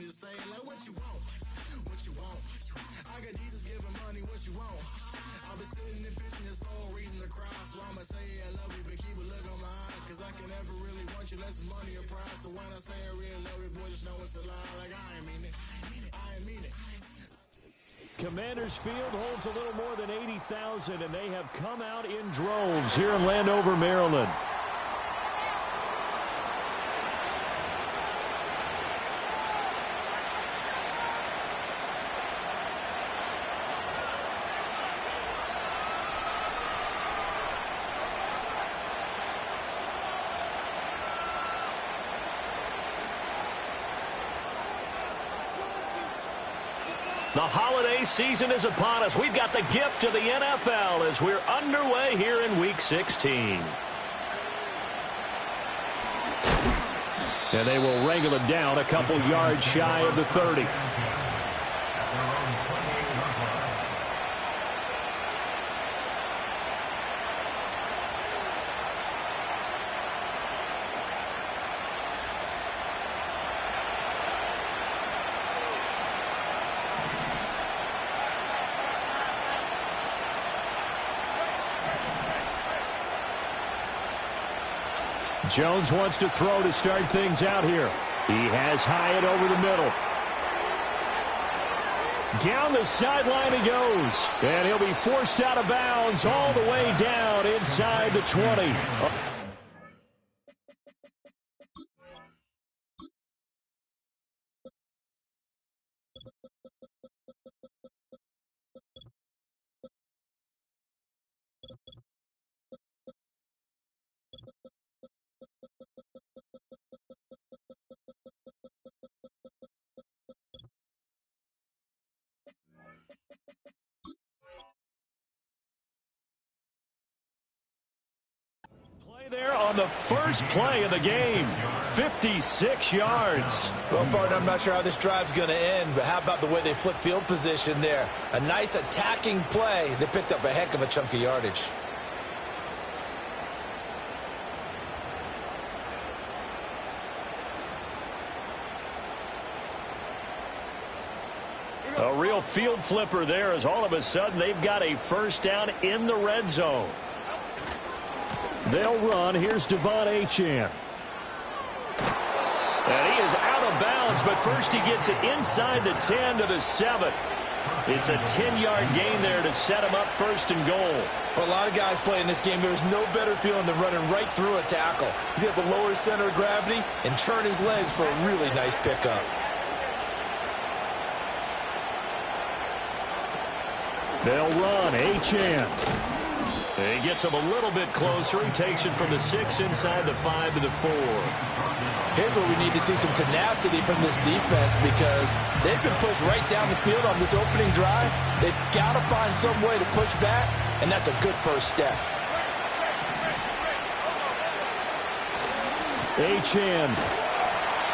me to say it like, what you want? What you want? I got Jesus giving money, what you want? I've been sitting and pitching this for a reason to cry. So I'ma say I love you, but keep a look on my eye. Cause I can never really want you unless it's money or prize. So when I say I really love you, boy, just know it's a lie. Like I ain't mean it. I ain't mean it. Commanders Field holds a little more than 80,000, and they have come out in droves here in Landover, Maryland. The holiday season is upon us. We've got the gift of the NFL as we're underway here in Week 16. And they will wrangle it down a couple yards shy of the 30. Jones wants to throw to start things out here. He has Hyatt over the middle. Down the sideline he goes. And he'll be forced out of bounds all the way down inside the 20. There on the first play of the game, 56 yards. Well, partner, I'm not sure how this drive's going to end, but how about the way they flipped field position there? A nice attacking play. They picked up a heck of a chunk of yardage. A real field flipper there as all of a sudden they've got a first down in the red zone. They'll run. Here's Devon Achane. And he is out of bounds, but first he gets it inside the 10 to the 7. It's a 10-yard gain there to set him up first and goal. For a lot of guys playing this game, there's no better feeling than running right through a tackle. He's able to lower his center of gravity and churn his legs for a really nice pickup. They'll run. Achane. He gets him a little bit closer. He takes it from the 6 inside the 5 to the 4. Here's where we need to see some tenacity from this defense because they've been pushed right down the field on this opening drive. They've got to find some way to push back, and that's a good first step. Achane.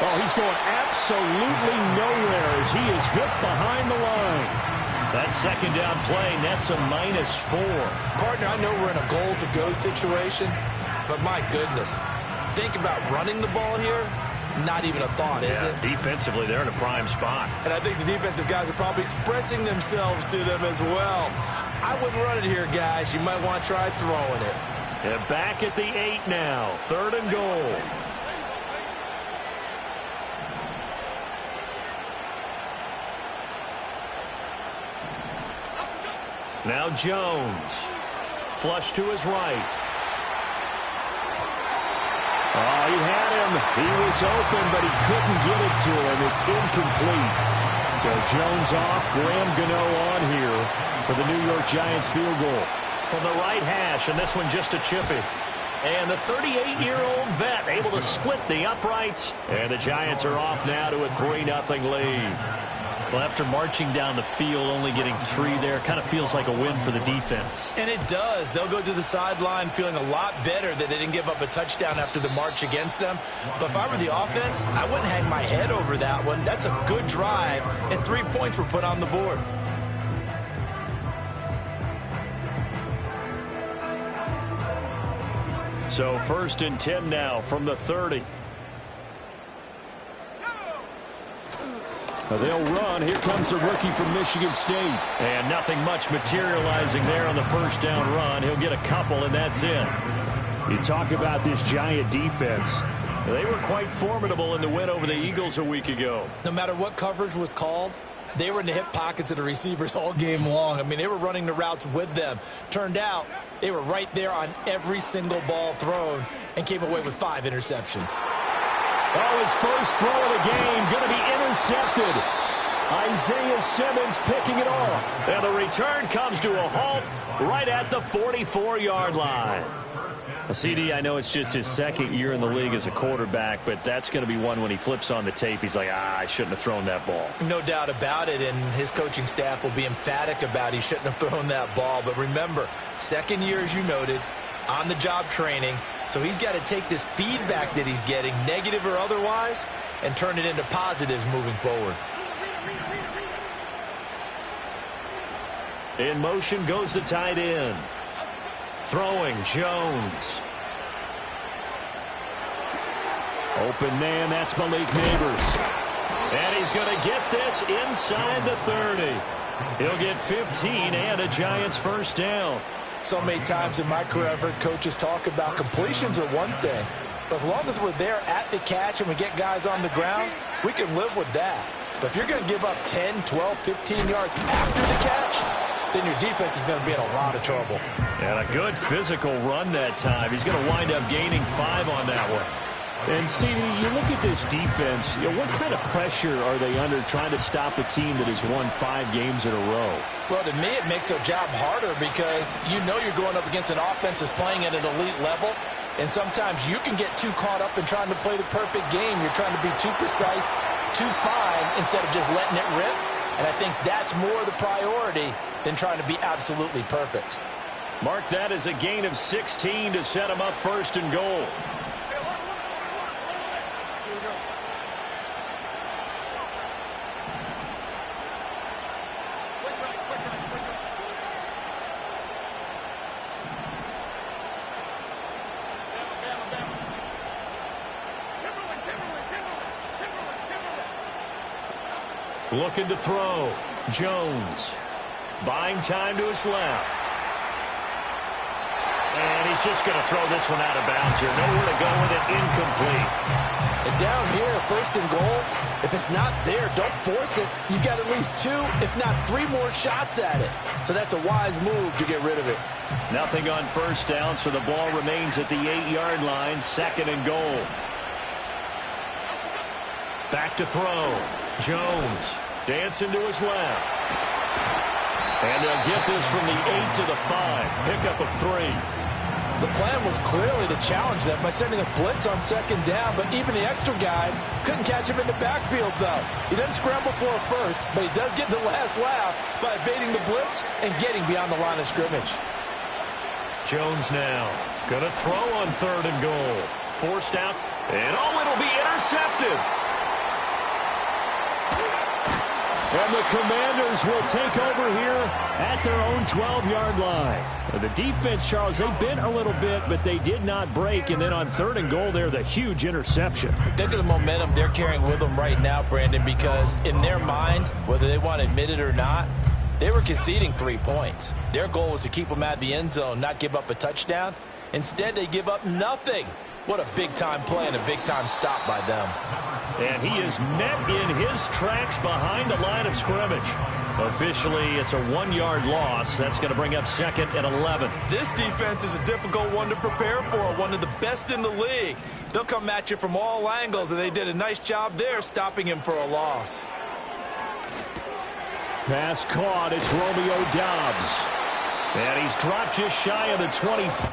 Oh, he's going absolutely nowhere as he is hit behind the line. That second down play nets a -4. Partner, I know we're in a goal-to-go situation, but my goodness, think about running the ball here. Not even a thought, is it? Defensively, they're in a prime spot. And I think the defensive guys are probably expressing themselves to them as well. I wouldn't run it here, guys. You might want to try throwing it. And back at the 8 now, 3rd and goal. Now Jones. Flush to his right. Oh, he had him. He was open, but he couldn't get it to him. It's incomplete. So Jones off. Graham Gano on here for the New York Giants field goal. From the right hash, and this one just a chippy. And the 38-year-old vet able to split the uprights. And the Giants are off now to a 3-0 lead. Well, after marching down the field, only getting 3 there, kind of feels like a win for the defense. And it does. They'll go to the sideline feeling a lot better that they didn't give up a touchdown after the march against them. But if I were the offense, I wouldn't hang my head over that one. That's a good drive, and 3 points were put on the board. So 1st and 10 now from the 30. They'll run. Here comes the rookie from Michigan State. And nothing much materializing there on the first down run. He'll get a couple, and that's it. You talk about this Giant defense. They were quite formidable in the win over the Eagles a week ago. No matter what coverage was called, they were in the hip pockets of the receivers all game long. I mean, they were running the routes with them. Turned out they were right there on every single ball thrown and came away with 5 interceptions. Oh, his first throw of the game going to be intercepted. Isaiah Simmons picking it off. And the return comes to a halt right at the 44-yard line. CD, I know it's just his second year in the league as a quarterback, but that's going to be one when he flips on the tape. He's like, I shouldn't have thrown that ball. No doubt about it, and his coaching staff will be emphatic about he shouldn't have thrown that ball. But remember, second year, as you noted, on-the-job training, so he's got to take this feedback that he's getting, negative or otherwise, and turn it into positives moving forward. In motion goes the tight end. Throwing, Jones. Open man, that's Malik Neighbors. And he's going to get this inside the 30. He'll get 15 and a Giants first down. So many times in my career, I've heard coaches talk about completions are one thing. But as long as we're there at the catch and we get guys on the ground, we can live with that. But if you're going to give up 10, 12, 15 yards after the catch, then your defense is going to be in a lot of trouble. And a good physical run that time. He's going to wind up gaining 5 on that one. And, CD, you look at this defense, what kind of pressure are they under trying to stop a team that has won 5 games in a row? Well, to me, it makes their job harder because you know you're going up against an offense that's playing at an elite level, and sometimes you can get too caught up in trying to play the perfect game. You're trying to be too precise, too fine, instead of just letting it rip. And I think that's more the priority than trying to be absolutely perfect. Mark that as a gain of 16 to set him up first and goal. Looking to throw. Jones. Buying time to his left. And he's just going to throw this one out of bounds here. Nowhere to go with it. Incomplete. And down here, first and goal, if it's not there, don't force it. You've got at least 2, if not 3 more shots at it. So that's a wise move to get rid of it. Nothing on first down, so the ball remains at the 8-yard line. Second and goal. Back to throw. Jones dancing to his left. And they'll get this from the 8 to the 5. Pickup of 3. The plan was clearly to challenge them by sending a blitz on second down, but even the extra guys couldn't catch him in the backfield, though. He doesn't scramble for a first, but he does get the last laugh by evading the blitz and getting beyond the line of scrimmage. Jones now going to throw on third and goal. Forced out, and it'll be intercepted. And the Commanders will take over here at their own 12-yard line. The defense, Charles, they bent a little bit, but they did not break. And then on third and goal there, the huge interception. Think of the momentum they're carrying with them right now, Brandon, because in their mind, whether they want to admit it or not, they were conceding 3 points. Their goal was to keep them out of the end zone, not give up a touchdown. Instead, they give up nothing. What a big-time play and a big-time stop by them. And he is met in his tracks behind the line of scrimmage. Officially, it's a 1-yard loss. That's going to bring up second and 11. This defense is a difficult one to prepare for, one of the best in the league. They'll come at you from all angles, and they did a nice job there stopping him for a loss. Pass caught. It's Romeo Doubs. And he's dropped just shy of the 25.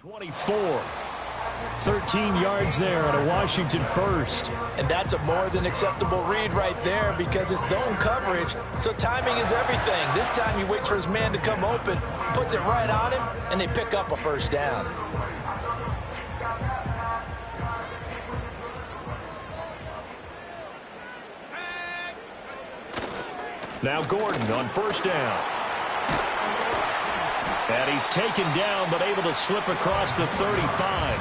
24. 13 yards there at a Washington first. And that's a more than acceptable read right there because it's zone coverage, so timing is everything. This time he waits for his man to come open, puts it right on him, and they pick up a first down. Now Gordon on first down. And he's taken down but able to slip across the 35.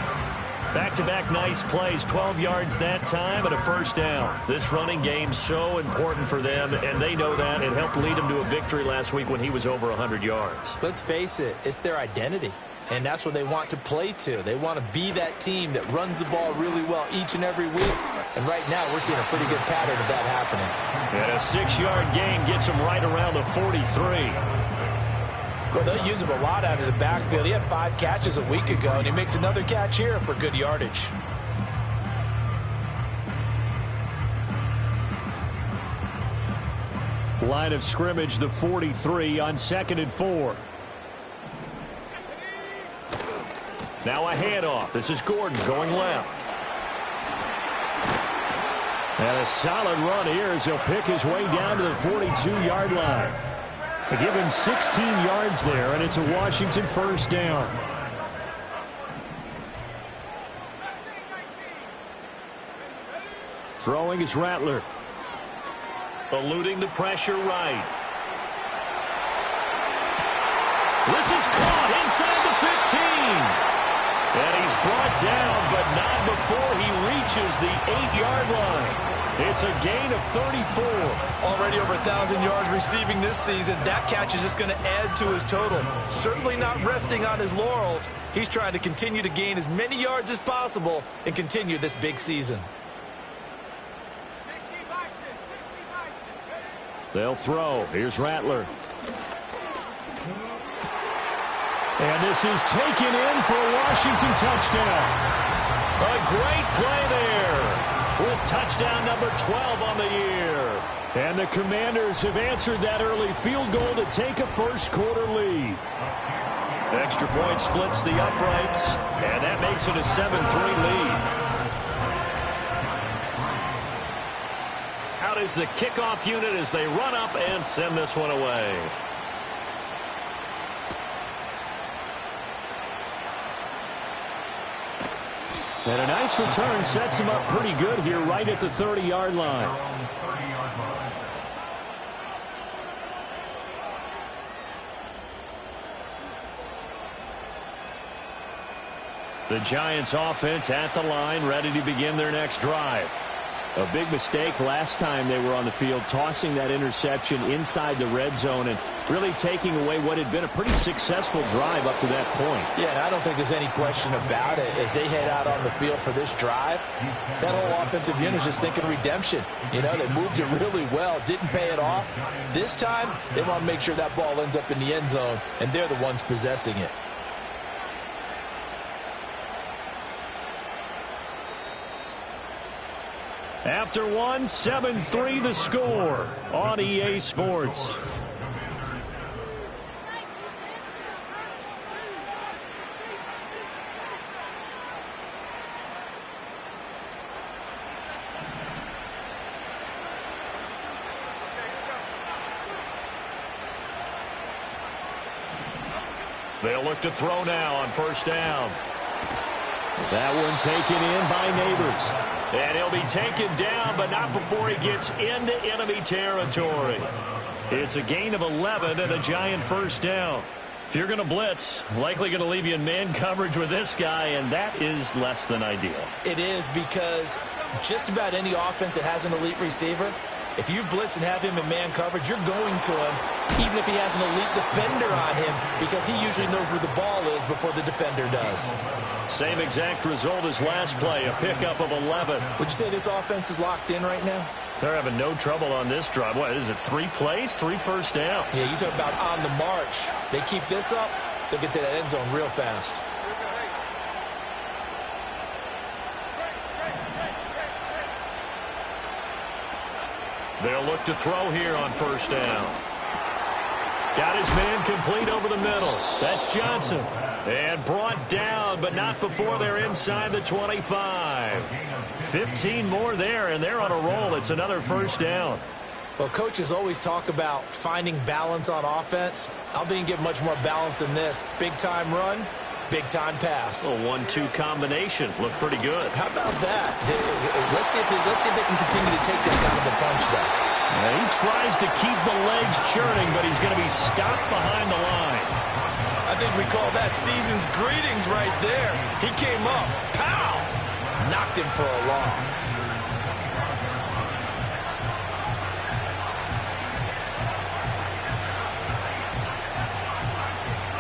Back-to-back nice plays, 12 yards that time and a first down. This running game's so important for them, and they know that. It helped lead them to a victory last week when he was over 100 yards. Let's face it, it's their identity, and that's what they want to play to. They want to be that team that runs the ball really well each and every week, and right now we're seeing a pretty good pattern of that happening. And a 6-yard gain gets him right around the 43. Well, they'll use him a lot out of the backfield. He had 5 catches a week ago, and he makes another catch here for good yardage. Line of scrimmage, the 43 on 2nd and 4. Now a handoff. This is Gordon going left. And a solid run here as he'll pick his way down to the 42-yard line. They give him 16 yards there, and it's a Washington first down. Throwing is Rattler. Eluding the pressure right. This is caught inside the 15. And he's brought down, but not before he reaches the 8-yard line. It's a gain of 34. Already over 1,000 yards receiving this season. That catch is just going to add to his total. Certainly not resting on his laurels. He's trying to continue to gain as many yards as possible and continue this big season. They'll throw. Here's Rattler. And this is taken in for a Washington touchdown. A great play there with touchdown number 12 on the year. And the Commanders have answered that early field goal to take a first-quarter lead. Extra point splits the uprights, and that makes it a 7-3 lead. Out is the kickoff unit as they run up and send this one away. And a nice return sets him up pretty good here right at the 30-yard line. The Giants offense at the line, ready to begin their next drive. A big mistake last time they were on the field, tossing that interception inside the red zone and really taking away what had been a pretty successful drive up to that point. Yeah, and I don't think there's any question about it. As they head out on the field for this drive, that whole offensive unit is just thinking redemption. You know, they moved it really well, didn't pay it off. This time, they want to make sure that ball ends up in the end zone, and they're the ones possessing it. After one, 7-3 the score on EA Sports. They'll look to throw now on first down. That one taken in by Neighbors. And he'll be taken down, but not before he gets into enemy territory. It's a gain of 11 and a Giant first down. If you're going to blitz, likely going to leave you in man coverage with this guy, and that is less than ideal. It is, because just about any offense that has an elite receiver, if you blitz and have him in man coverage, you're going to him, even if he has an elite defender on him, because he usually knows where the ball is before the defender does. Same exact result as last play, a pickup of 11. Would you say this offense is locked in right now? They're having no trouble on this drive. What is it, 3 plays, 3 first downs? Yeah, you talk about on the march. They keep this up, they'll get to that end zone real fast. They'll look to throw here on first down. Got his man complete over the middle. That's Johnson. And brought down, but not before they're inside the 25. 15 more there, and they're on a roll. It's another first down. Well, coaches always talk about finding balance on offense. I don't think you get much more balance than this. Big-time run, big-time pass. A 1-2 combination. Looked pretty good. How about that? Let's see if they can continue to take that kind of a punch, though. He tries to keep the legs churning, but he's going to be stopped behind the line. I think we call that season's greetings right there. He came up, pow, knocked him for a loss.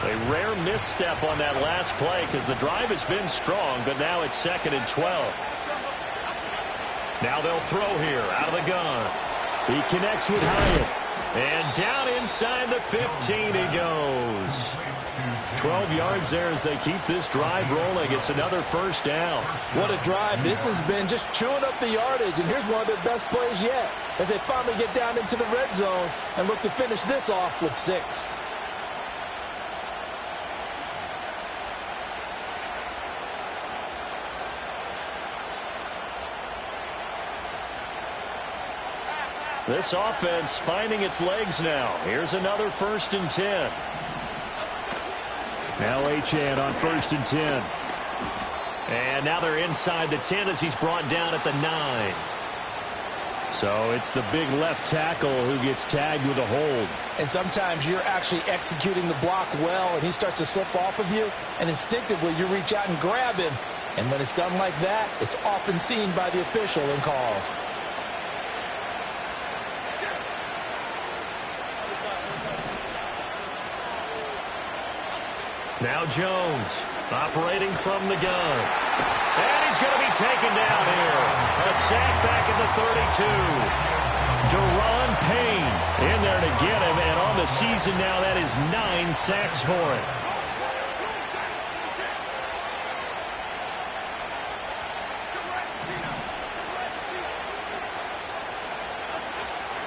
A rare misstep on that last play because the drive has been strong, but now it's 2nd and 12. Now they'll throw here out of the gun. He connects with Hyatt. And down inside the 15 he goes. 12 yards there as they keep this drive rolling. It's another first down. What a drive. This has been just chewing up the yardage. And here's one of their best plays yet as they finally get down into the red zone and look to finish this off with 6. This offense finding its legs now. Here's another 1st and 10. Now Achane on 1st and 10. And now they're inside the 10 as he's brought down at the 9. So it's the big left tackle who gets tagged with a hold. And sometimes you're actually executing the block well and he starts to slip off of you, and instinctively you reach out and grab him. And when it's done like that, it's often seen by the official and called. Now Jones operating from the gun. And he's going to be taken down here. A sack back at the 32. Deron Payne in there to get him. And on the season now, that is 9 sacks for him.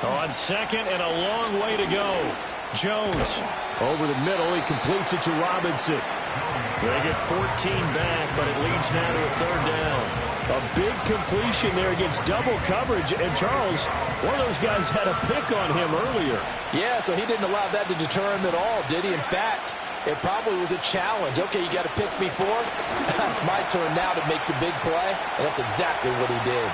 On 2nd and a long way to go. Jones over the middle. He completes it to Robinson. They get 14 back, but it leads now to a 3rd down. A big completion there against double coverage. And Charles, one of those guys had a pick on him earlier. Yeah, so he didn't allow that to deter him at all, did he? In fact, it probably was a challenge. Okay, you got to pick me for it. It's my turn now to make the big play. And that's exactly what he did.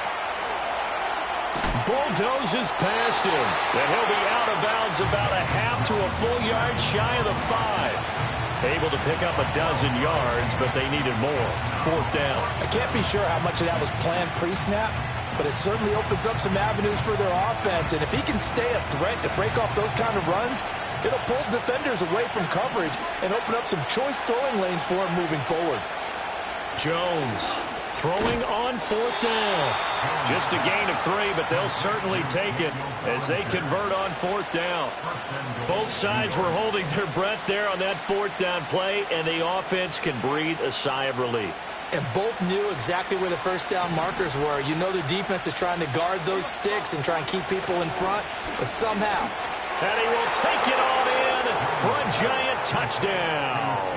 Bulldozes past him. And he'll be out of bounds about a half to a full yard shy of the 5. Able to pick up a dozen yards, but they needed more. 4th down. I can't be sure how much of that was planned pre-snap, but it certainly opens up some avenues for their offense. And if he can stay a threat to break off those kind of runs, it'll pull defenders away from coverage and open up some choice throwing lanes for him moving forward. Jones throwing on 4th down. Just a gain of 3, but they'll certainly take it as they convert on 4th down. Both sides were holding their breath there on that 4th down play, and the offense can breathe a sigh of relief. And both knew exactly where the first down markers were. You know the defense is trying to guard those sticks and try and keep people in front, but somehow. And he will take it on in for a Giant touchdown.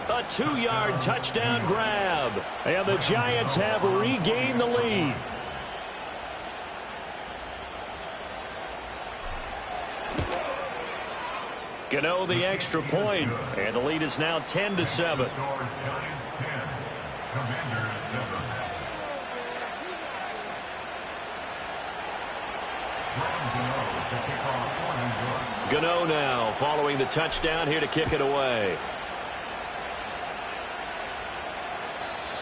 A 2-yard touchdown grab. And the Giants have regained the lead. Gano the extra point, and the lead is now 10-7. Gano now following the touchdown here to kick it away.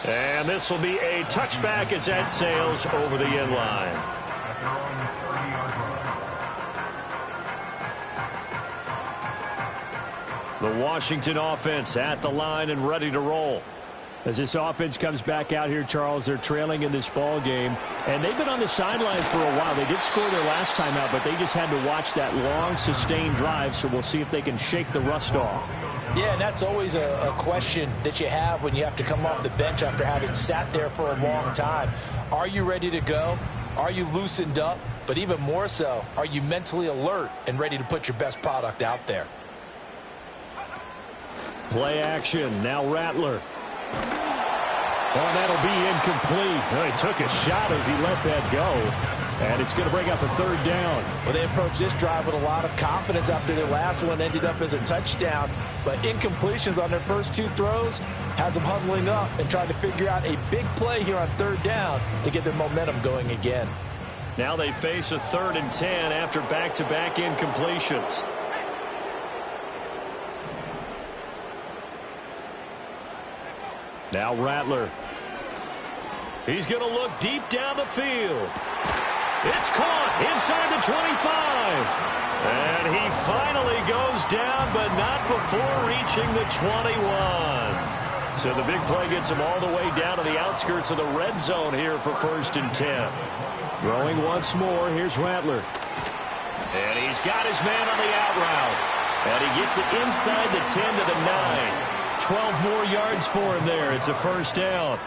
And this will be a touchback as that sails over the end line. The Washington offense at the line and ready to roll. As this offense comes back out here, Charles, they're trailing in this ball game. And they've been on the sideline for a while. They did score their last time out, but they just had to watch that long, sustained drive. So we'll see if they can shake the rust off. Yeah, and that's always a question that you have when you have to come off the bench after having sat there for a long time. Are you ready to go? Are you loosened up? But even more so, are you mentally alert and ready to put your best product out there? Play action. Now Rattler. Oh, that'll be incomplete. Oh, he took a shot as he let that go. And it's going to bring up a third down. Well, they approached this drive with a lot of confidence after their last one ended up as a touchdown. But incompletions on their first two throws has them huddling up and trying to figure out a big play here on third down to get their momentum going again. Now they face a 3rd and 10 after back-to-back incompletions. Now Rattler. He's going to look deep down the field. It's caught inside the 25. And he finally goes down, but not before reaching the 21. So the big play gets him all the way down to the outskirts of the red zone here for 1st and 10. Throwing once more, here's Rattler. And he's got his man on the out route. And he gets it inside the 10 to the 9. 12 more yards for him there. It's a 1st down.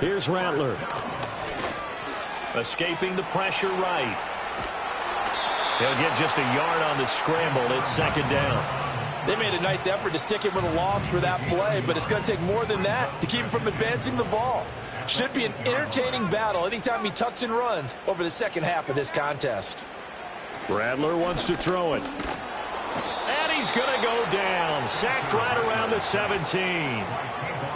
Here's Rattler. Escaping the pressure right. He'll get just a yard on the scramble. It's 2nd down. They made a nice effort to stick him with a loss for that play, but it's going to take more than that to keep him from advancing the ball. Should be an entertaining battle anytime he tucks and runs over the second half of this contest. Rattler wants to throw it. And he's going to go down. Sacked right around the 17.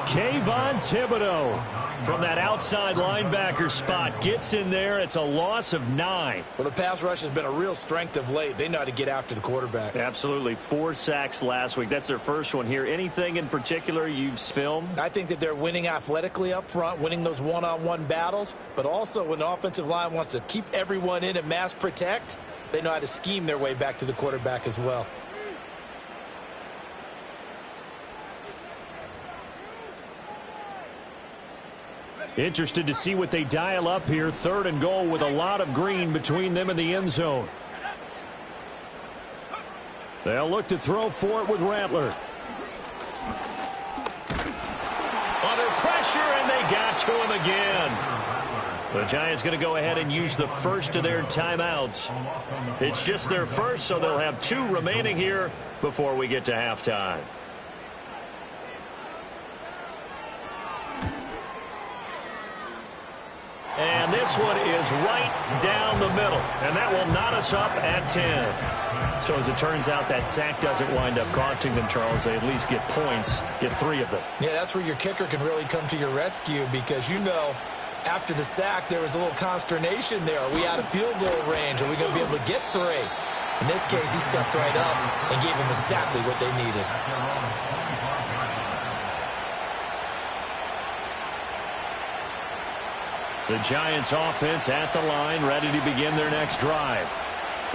Kayvon Thibodeau from that outside linebacker spot gets in there. It's a loss of 9. Well, the pass rush has been a real strength of late. They know how to get after the quarterback. Absolutely. 4 sacks last week. That's their first one here. Anything in particular you've filmed? I think that they're winning athletically up front, winning those one-on-one battles, but also when the offensive line wants to keep everyone in and mass protect, they know how to scheme their way back to the quarterback as well. Interested to see what they dial up here. 3rd and goal with a lot of green between them and the end zone. They'll look to throw for it with Rattler. Under pressure, and they got to him again. The Giants going to go ahead and use the first of their timeouts. It's just their first, so they'll have 2 remaining here before we get to halftime. And this one is right down the middle. And that will knot us up at 10. So as it turns out, that sack doesn't wind up costing them, Charles. They at least get points, get 3 of them. Yeah, that's where your kicker can really come to your rescue because, you know, after the sack, there was a little consternation there. Are we out of field goal range? Are we going to be able to get 3? In this case, he stepped right up and gave them exactly what they needed. The Giants offense at the line, ready to begin their next drive.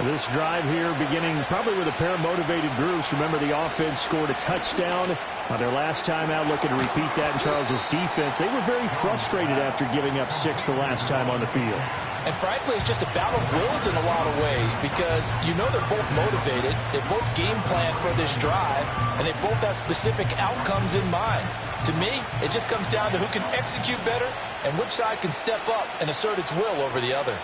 This drive here beginning probably with a pair of motivated groups. Remember, the offense scored a touchdown on their last time out, looking to repeat that in Charles's defense. They were very frustrated after giving up 6 the last time on the field. And frankly, it's just a battle of wills in a lot of ways because you know they're both motivated. They both game plan for this drive, and they both have specific outcomes in mind. To me, it just comes down to who can execute better and which side can step up and assert its will over the other.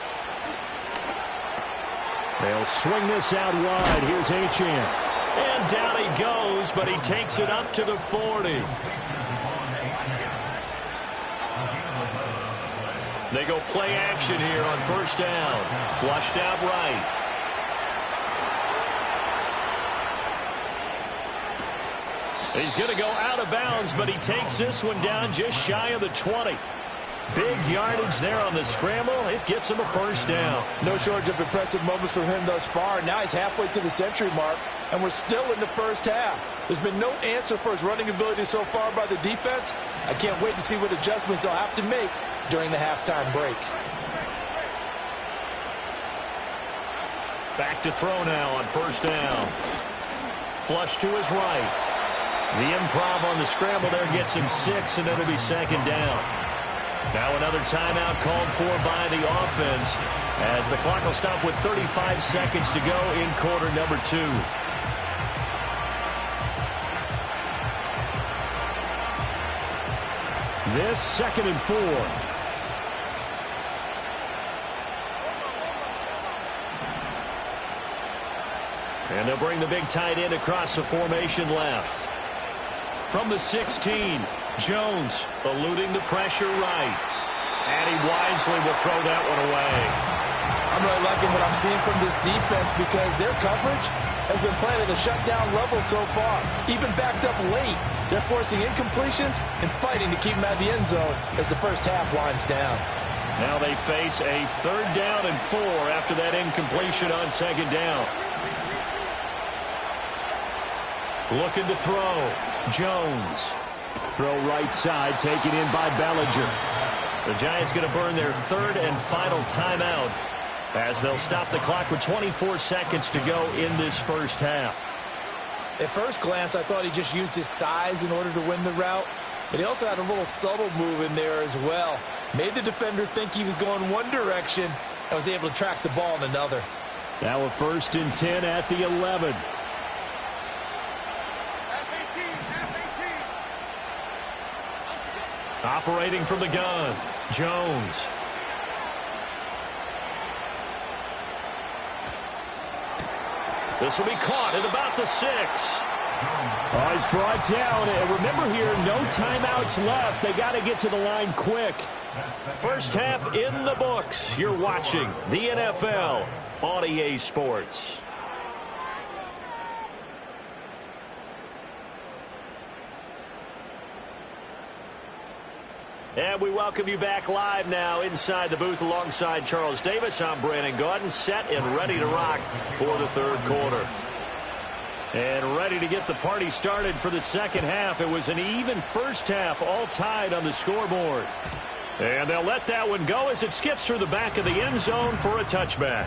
They'll swing this out wide. Here's Achane. And down he goes, but he takes it up to the 40. They go play action here on 1st down. Flushed out right. He's going to go out of bounds, but he takes this one down just shy of the 20. Big yardage there on the scramble. It gets him a 1st down. No shortage of impressive moments for him thus far. Now he's halfway to the century mark, and we're still in the first half. There's been no answer for his running ability so far by the defense. I can't wait to see what adjustments they'll have to make during the halftime break. Back to throw now on 1st down. Flush to his right. The improv on the scramble there gets him 6, and it'll be 2nd down. Now another timeout called for by the offense as the clock will stop with 35 seconds to go in quarter number 2. This 2nd and 4. And they'll bring the big tight end across the formation left. From the 16, Jones eluding the pressure right. And he wisely will throw that one away. I'm really liking what I'm seeing from this defense because their coverage has been playing at a shutdown level so far. Even backed up late, they're forcing incompletions and fighting to keep them out of the end zone as the first half winds down. Now they face a 3rd down and 4 after that incompletion on 2nd down. Looking to throw. Jones. Throw right side, taken in by Bellinger. The Giants going to burn their 3rd and final timeout as they'll stop the clock with 24 seconds to go in this first half. At first glance, I thought he just used his size in order to win the route, but he also had a little subtle move in there as well. Made the defender think he was going one direction and was able to track the ball in another. Now a 1st and 10 at the 11. Operating from the gun, Jones. This will be caught at about the 6. Oh, he's brought down. And remember here, no timeouts left. They got to get to the line quick. First half in the books. You're watching the NFL on EA Sports. And we welcome you back live now inside the booth alongside Charles Davis. I'm Brandon Gaudin, set and ready to rock for the 3rd quarter. And ready to get the party started for the second half. It was an even first half, all tied on the scoreboard. And they'll let that one go as it skips through the back of the end zone for a touchback.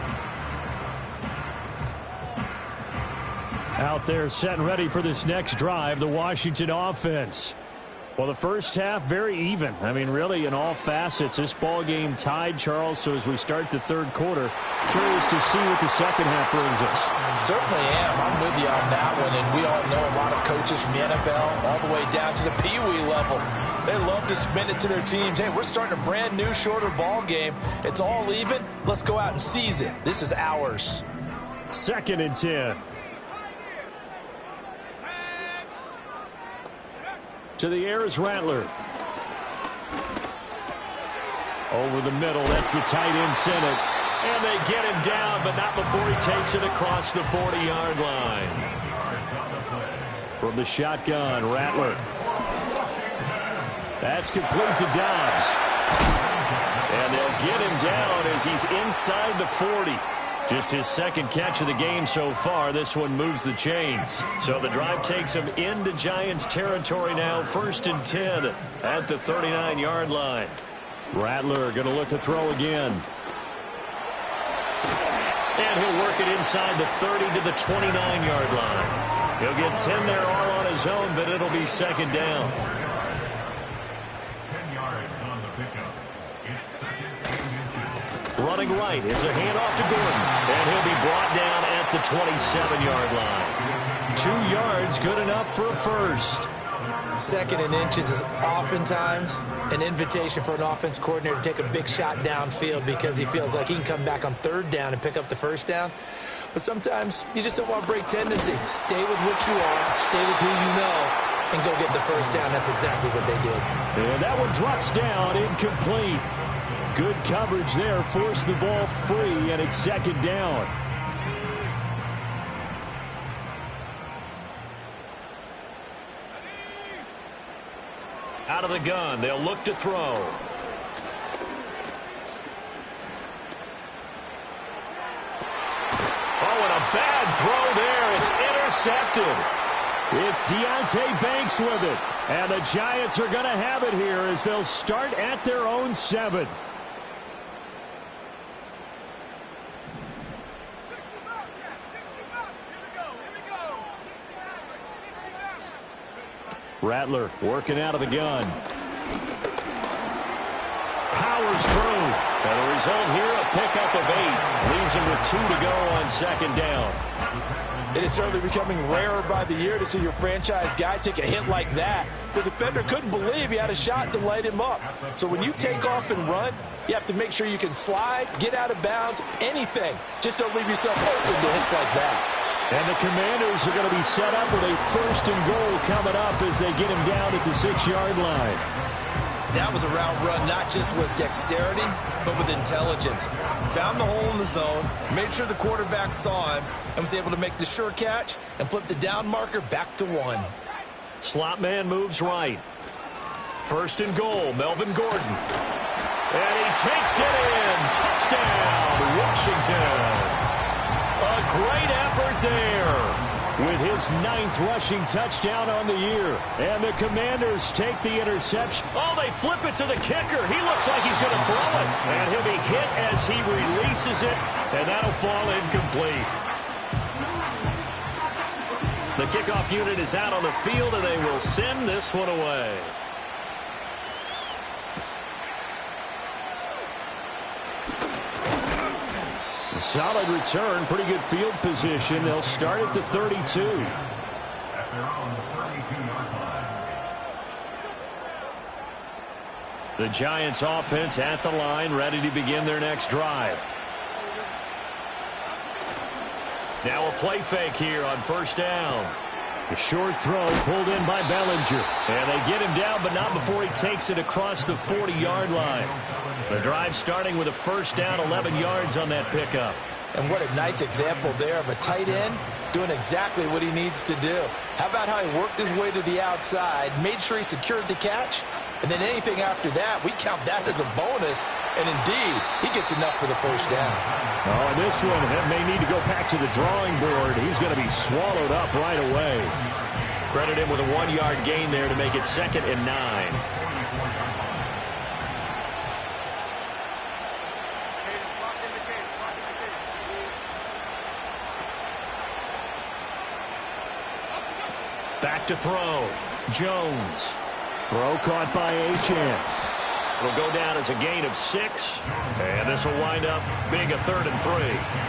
Out there set and ready for this next drive, the Washington offense. Well, the first half, very even. I mean, really, in all facets, this ball game tied, Charles. So as we start the 3rd quarter, curious to see what the second half brings us. Certainly am. I'm with you on that one. And we all know a lot of coaches from the NFL all the way down to the Pee-wee level. They love to spin it to their teams. Hey, we're starting a brand new, shorter ball game. It's all even. Let's go out and seize it. This is ours. 2nd and 10. To the air is Rattler. Over the middle, that's the tight end sent it. And they get him down, but not before he takes it across the 40-yard line. From the shotgun, Rattler. That's complete to Dobbs. And they'll get him down as he's inside the 40. Just his 2nd catch of the game so far. This one moves the chains. So the drive takes him into Giants territory now. 1st and 10 at the 39-yard line. Rattler going to look to throw again. And he'll work it inside the 30 to the 29-yard line. He'll get 10 there all on his own, but it'll be 2nd down. 10 yards on the pickup. It's 2nd and inches. Running right, it's a handoff to Gordon. And he'll be brought down at the 27-yard line. 2 yards, good enough for a first. 2nd and inches is oftentimes an invitation for an offense coordinator to take a big shot downfield because he feels like he can come back on 3rd down and pick up the first down. But sometimes you just don't want to break tendency. Stay with what you are, stay with who you know, and go get the first down. That's exactly what they did. And that one drops down, incomplete. Good coverage there, forced the ball free, and it's 2nd down. Out of the gun, they'll look to throw. Oh, and a bad throw there. It's intercepted. It's Deonte Banks with it. And the Giants are going to have it here as they'll start at their own 7. Rattler working out of the gun. Powers through. And the result here, a pickup of 8. Leaves him with 2 to go on 2nd down. It is certainly becoming rarer by the year to see your franchise guy take a hit like that. The defender couldn't believe he had a shot to light him up. So when you take off and run, you have to make sure you can slide, get out of bounds, anything. Just don't leave yourself open to hits like that. And the Commanders are going to be set up with a 1st and goal coming up as they get him down at the 6-yard line. That was a route run not just with dexterity, but with intelligence. Found the hole in the zone, made sure the quarterback saw him, and was able to make the sure catch and flip the down marker back to 1. Slot man moves right. 1st and goal, Melvin Gordon. And he takes it in. Touchdown, Washington. A great effort there with his 9th rushing touchdown on the year. And the Commanders take the interception. Oh, they flip it to the kicker. He looks like he's going to throw it. And he'll be hit as he releases it. And that'll fall incomplete. The kickoff unit is out on the field, and they will send this one away. A solid return, pretty good field position. They'll start at the 32. At their own 32-yard line. The Giants offense at the line, ready to begin their next drive. Now a play fake here on 1st down. A short throw pulled in by Bellinger. And they get him down, but not before he takes it across the 40-yard line. The drive starting with a 1st down, 11 yards on that pickup. And what a nice example there of a tight end doing exactly what he needs to do. How about how he worked his way to the outside, made sure he secured the catch, and then anything after that, we count that as a bonus. And indeed, he gets enough for the 1st down. Oh, and this one may need to go back to the drawing board. He's going to be swallowed up right away. Credit him with a 1-yard gain there to make it 2nd and 9. Back to throw. Jones. Throw caught by Achane. It'll go down as a gain of 6. And this will wind up being a 3rd and 3.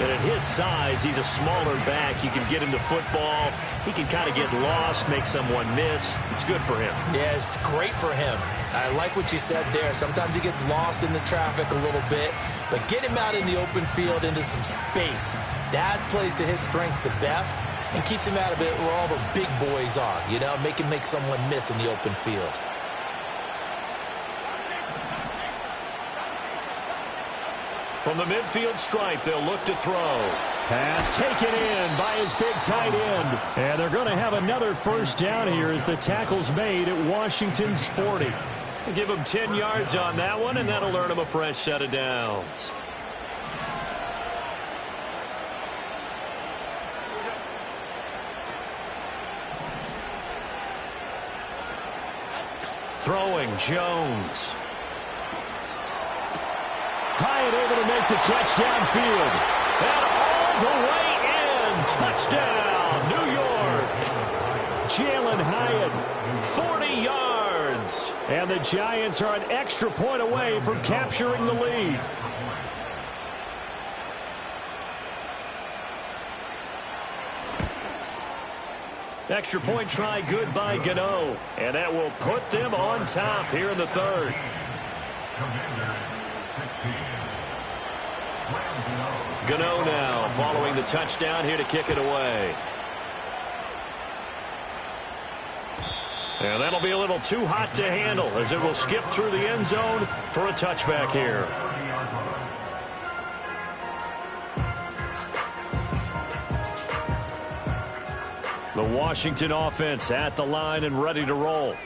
And at his size, he's a smaller back. You can get him the football. He can kind of get lost, make someone miss. It's good for him. Yeah, it's great for him. I like what you said there. Sometimes he gets lost in the traffic a little bit. But get him out in the open field into some space. That plays to his strengths the best and keeps him out of it where all the big boys are. You know, make him make someone miss in the open field. From the midfield stripe, they'll look to throw. Pass taken in by his big tight end. And they're going to have another 1st down here as the tackle's made at Washington's 40. They'll give him 10 yards on that one, and that'll earn him a fresh set of downs. Throwing, Jones. Hyatt able to make the catch downfield. And all the way in. Touchdown, New York. Jalen Hyatt, 40 yards. And the Giants are an extra point away from capturing the lead. Extra point try good by Gano. And that will put them on top here in the 3rd. Gano now following the touchdown here to kick it away. And that'll be a little too hot to handle as it will skip through the end zone for a touchback here. The Washington offense at the line and ready to roll.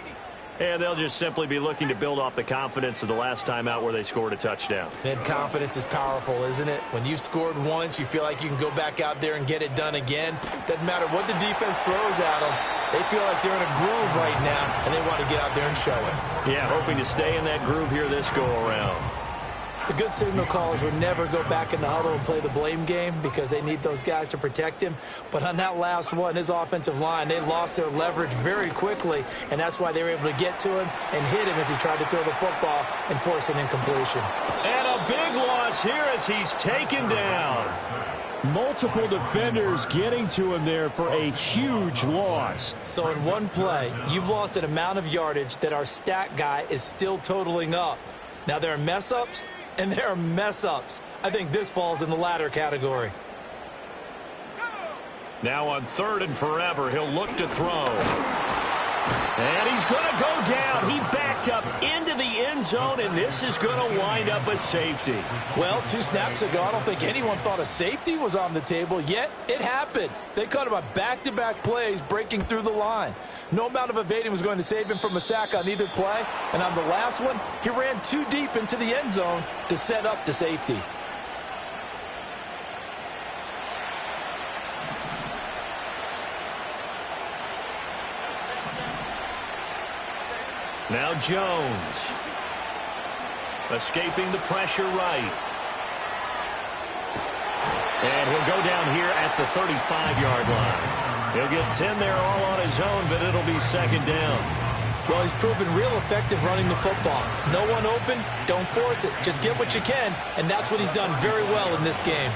And they'll just simply be looking to build off the confidence of the last time out where they scored a touchdown. And confidence is powerful, isn't it? When you've scored once, you feel like you can go back out there and get it done again. Doesn't matter what the defense throws at them. They feel like they're in a groove right now, and they want to get out there and show it. Yeah, hoping to stay in that groove here this go-around. The good signal callers would never go back in the huddle and play the blame game because they need those guys to protect him. But on that last one, his offensive line, they lost their leverage very quickly, and that's why they were able to get to him and hit him as he tried to throw the football and force an incompletion. And a big loss here as he's taken down. Multiple defenders getting to him there for a huge loss. So in one play, you've lost an amount of yardage that our stat guy is still totaling up. Now, there are mess-ups, and there are mess-ups. I think this falls in the latter category. Now on 3rd and forever, he'll look to throw. And he's going to go down. He backed up into the end zone, and this is going to wind up a safety. Well, 2 snaps ago, I don't think anyone thought a safety was on the table, yet it happened. They caught him on back-to-back plays breaking through the line. No amount of evading was going to save him from a sack on either play, and on the last one, he ran too deep into the end zone to set up the safety. Now Jones. Escaping the pressure right. And he'll go down here at the 35-yard line. He'll get 10 there all on his own, but it'll be 2nd down. Well, he's proven real effective running the football. No one open, don't force it. Just get what you can, and that's what he's done very well in this game.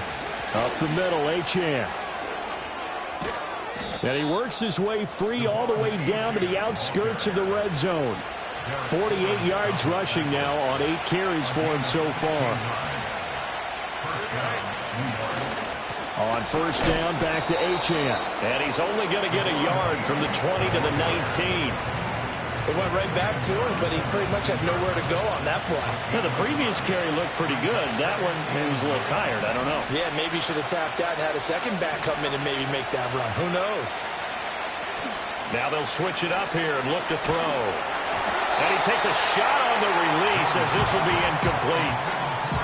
Up the middle, Achane. And he works his way free all the way down to the outskirts of the red zone. 48 yards rushing now on 8 carries for him so far. On 1st down, back to Achane. And he's only going to get a yard from the 20 to the 19. It went right back to him, but he pretty much had nowhere to go on that play. Yeah, the previous carry looked pretty good. That one, maybe he was a little tired. I don't know. Yeah, maybe he should have tapped out and had a second back come in and maybe make that run. Who knows? Now they'll switch it up here and look to throw. And he takes a shot on the release as this will be incomplete.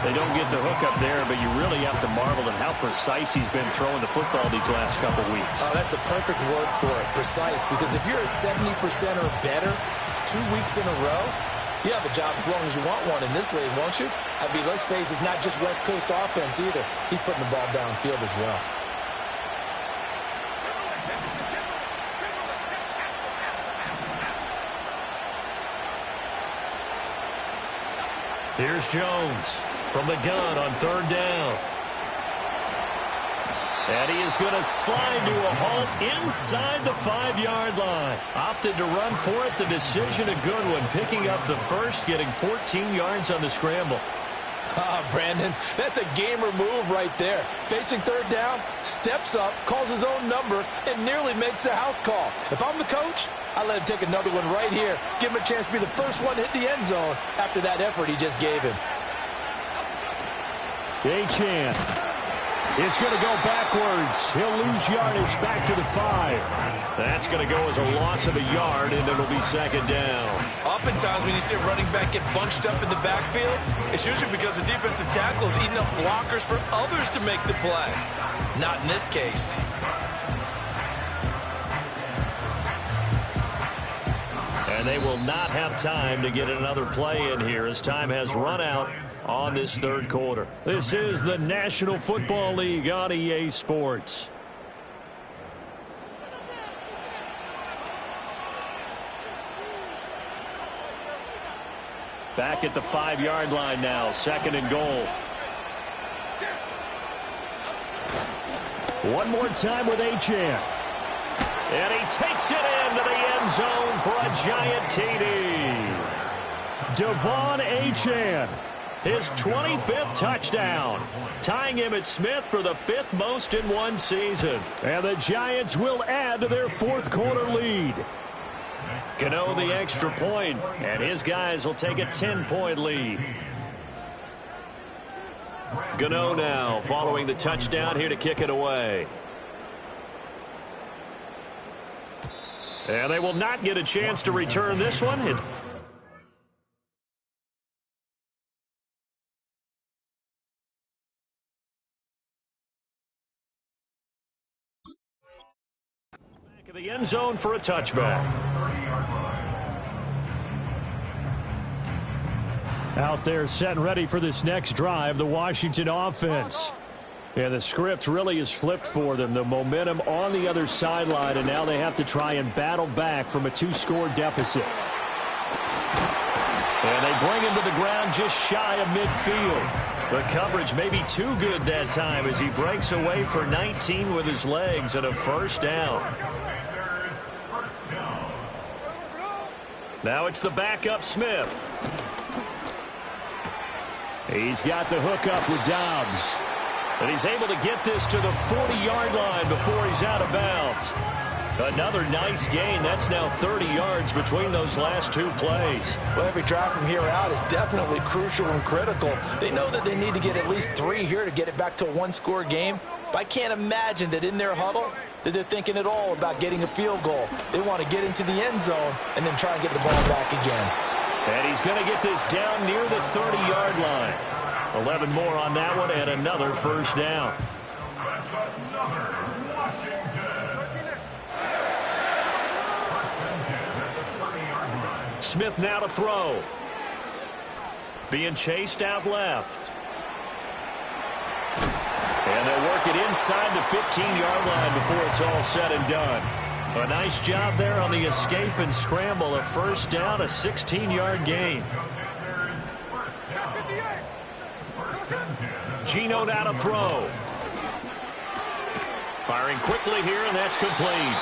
They don't get the hook up there, but you really have to marvel at how precise he's been throwing the football these last couple weeks. Oh, that's the perfect word for it, precise. Because if you're at 70% or better 2 weeks in a row, you have a job as long as you want one in this league, won't you? I mean, let's face it, it's not just West Coast offense either. He's putting the ball downfield as well. Here's Jones from the gun on 3rd down. And he is going to slide to a halt inside the 5-yard line. Opted to run for it. The decision a good one. Picking up the first, getting 14 yards on the scramble. Brandon, that's a gamer move right there. Facing 3rd down, steps up, calls his own number, and nearly makes the house call. If I'm the coach, I let him take another one right here. Give him a chance to be the first one to hit the end zone after that effort he just gave him. Achane is going to go backwards. He'll lose yardage back to the 5. That's going to go as a loss of a yard, and it'll be 2nd down. Oftentimes when you see a running back get bunched up in the backfield, it's usually because the defensive tackle is eating up blockers for others to make the play. Not in this case. And they will not have time to get another play in here as time has run out on this 3rd quarter. This is the National Football League on EA Sports. Back at the 5-yard line now, 2nd and goal. One more time with Achane. And he takes it into the end zone for a giant TD. Devon Achane, his 25th touchdown, tying him at Smith for the 5th most in one season. And the Giants will add to their 4th quarter lead. Gano the extra point, and his guys will take a 10-point lead. Gano now following the touchdown here to kick it away. And they will not get a chance to return this one. Back of the end zone for a touchback. Out there set and ready for this next drive, the Washington offense. Yeah, the script really is flipped for them. The momentum on the other sideline, and now they have to try and battle back from a 2-score deficit. And they bring him to the ground just shy of midfield. The coverage may be too good that time as he breaks away for 19 with his legs and a 1st down. Now it's the backup Smith. He's got the hook up with Dobbs. And he's able to get this to the 40-yard line before he's out of bounds. Another nice gain. That's now 30 yards between those last two plays. Well, every drive from here out is definitely crucial and critical. They know that they need to get at least 3 here to get it back to a one-score game. But I can't imagine that in their huddle that they're thinking at all about getting a field goal. They want to get into the end zone and then try and get the ball back again. And he's going to get this down near the 30-yard line. 11 more on that one and another first down. That's another Washington. First and 10 at the 30-yard line. Smith now to throw. Being chased out left. And they'll work it inside the 15-yard line before it's all said and done. A nice job there on the escape and scramble. A first down, a 16-yard gain. Gino now to throw. Firing quickly here, and that's complete.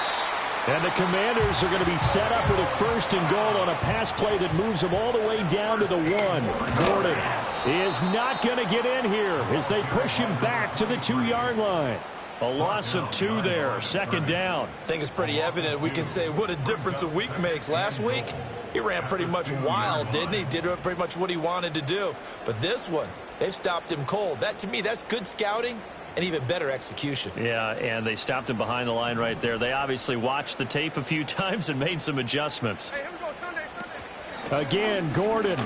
And the Commanders are going to be set up with a first and goal on a pass play that moves them all the way down to the 1. Gordon is not going to get in here as they push him back to the 2-yard line. A loss of 2 there, second down. I think it's pretty evident. We can say what a difference a week makes. Last week, he ran pretty much wild, didn't he? Did pretty much what he wanted to do. But this one, they've stopped him cold. That, to me, that's good scouting and even better execution. Yeah, and they stopped him behind the line right there. They obviously watched the tape a few times and made some adjustments. Hey, here we go, Sunday. Again, Gordon.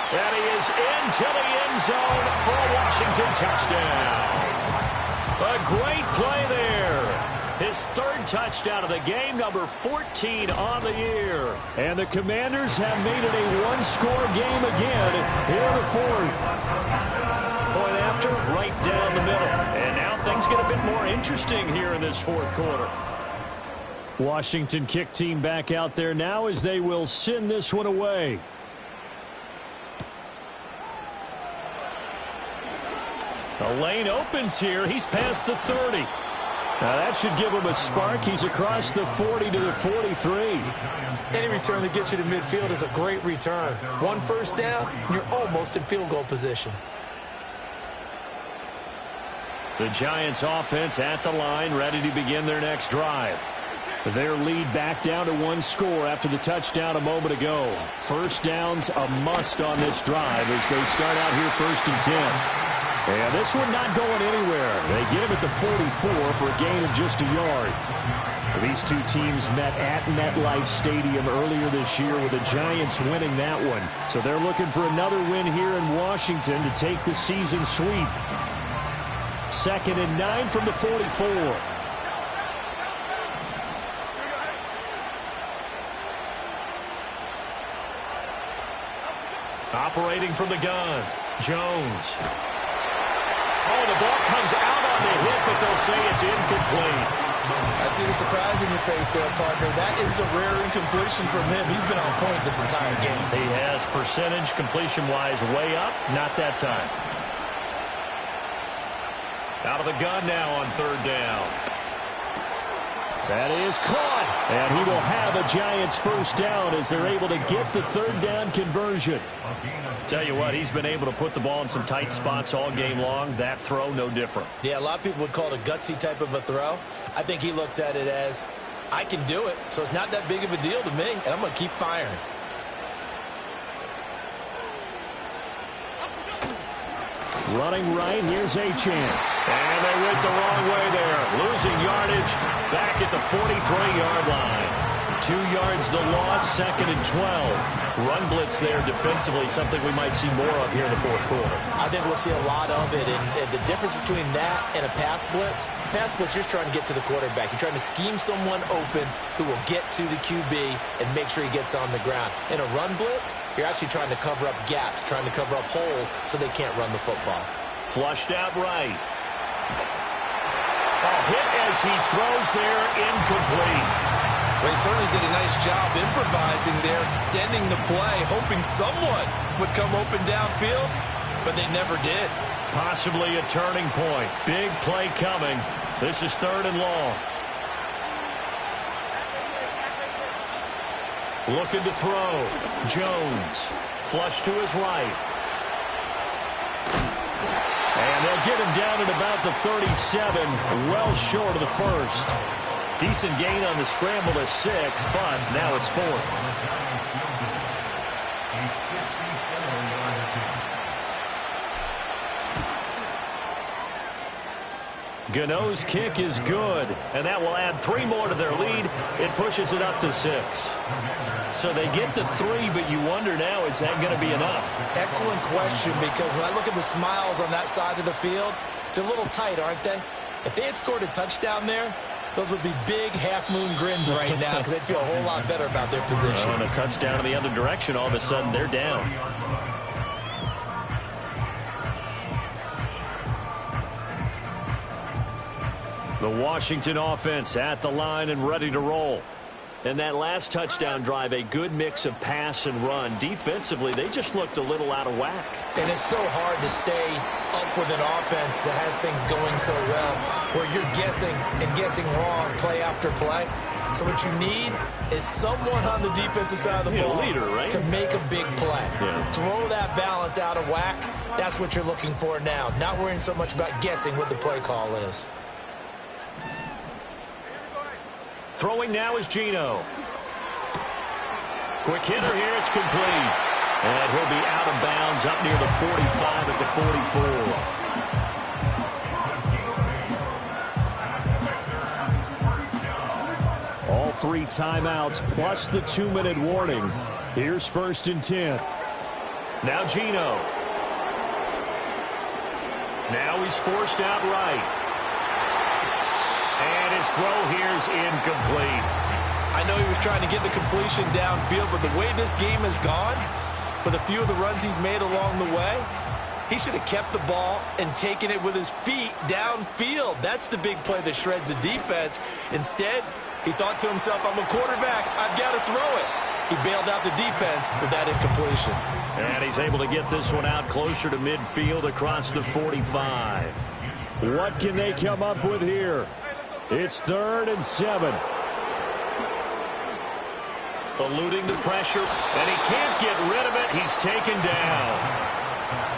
And he is into the end zone for a Washington touchdown. A great play there. His third touchdown of the game, number 14 on the year. And the Commanders have made it a one-score game again here in the fourth. Point after, right down the middle. And now things get a bit more interesting here in this fourth quarter. Washington kick team back out there now as they will send this one away. The lane opens here. He's past the 30. Now that should give him a spark. He's across the 40 to the 43. Any return that gets you to midfield is a great return. One first down, you're almost in field goal position. The Giants offense at the line, ready to begin their next drive. Their lead back down to 1 score after the touchdown a moment ago. First down's a must on this drive as they start out here first and 10. And this one not going anywhere. They get him at the 44 for a gain of just a yard. These two teams met at MetLife Stadium earlier this year with the Giants winning that one. So they're looking for another win here in Washington to take the season sweep. 2nd and 9 from the 44. Operating from the gun, Jones. Oh, the ball comes out on the hit, but they'll say it's incomplete. I see the surprise in your face there, partner. That is a rare incompletion from him. He's been on point this entire game. He has percentage completion-wise way up. Not that time. Out of the gun now on 3rd down. That is caught. And he will have a Giants first down as they're able to get the 3rd down conversion. Tell you what, he's been able to put the ball in some tight spots all game long. That throw, no different. Yeah, a lot of people would call it a gutsy type of a throw. I think he looks at it as, I can do it, so it's not that big of a deal to me, and I'm going to keep firing. Running right, here's Achane. And they went the wrong way there. Losing yardage back at the 43-yard line. 2 yards the loss, 2nd and 12. Run blitz there defensively, something we might see more of here in the fourth quarter. I think we'll see a lot of it, and the difference between that and a pass blitz, you're just trying to get to the quarterback. You're trying to scheme someone open who will get to the QB and make sure he gets on the ground. In a run blitz, you're actually trying to cover up gaps, trying to cover up holes so they can't run the football. Flushed out right. A hit as he throws there, incomplete. Well, he certainly did a nice job improvising there, extending the play, hoping someone would come open downfield, but they never did. Possibly a turning point. Big play coming. This is 3rd and long. Looking to throw. Jones. Flush to his right. And they'll get him down at about the 37, well short of the first. Decent gain on the scramble to 6, but now it's 4th. Gano's kick is good, and that will add 3 more to their lead. It pushes it up to 6. So they get to 3, but you wonder now, is that going to be enough? Excellent question, because when I look at the smiles on that side of the field, they're a little tight, aren't they? If they had scored a touchdown there, those would be big half-moon grins right now because they'd feel a whole lot better about their position. On a touchdown in the other direction, all of a sudden they're down. The Washington offense at the line and ready to roll. And that last touchdown drive, a good mix of pass and run. Defensively, they just looked a little out of whack. And it's so hard to stay up with an offense that has things going so well, where you're guessing and guessing wrong play after play. So what you need is someone on the defensive side of the ball leader, right? to make a big play. Yeah. Throw that balance out of whack. That's what you're looking for now. Not worrying so much about guessing what the play call is. Throwing now is Geno. Quick hitter here, it's complete. And he'll be out of bounds up near the 45 at the 44. All 3 timeouts plus the 2-minute warning. Here's 1st and 10. Now Geno. Now he's forced out right. And his throw here is incomplete. I know he was trying to get the completion downfield, but the way this game has gone, with a few of the runs he's made along the way, he should have kept the ball and taken it with his feet downfield. That's the big play that shreds the defense. Instead, he thought to himself, I'm a quarterback, I've got to throw it. He bailed out the defense with that incompletion. And he's able to get this one out closer to midfield across the 45. What can they come up with here? It's 3rd and 7. Eluding the pressure, and he can't get rid of it. He's taken down.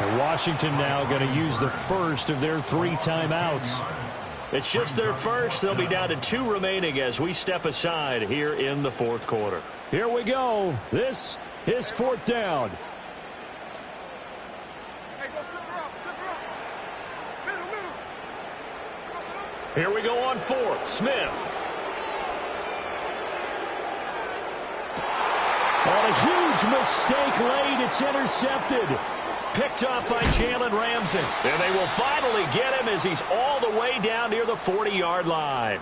And Washington now going to use the first of their 3 timeouts. It's just their first. They'll be down to 2 remaining as we step aside here in the 4th quarter. Here we go. This is 4th down. Here we go on 4th. Smith. On a huge mistake late, it's intercepted. Picked up by Jalen Ramsey. And they will finally get him as he's all the way down near the 40-yard line.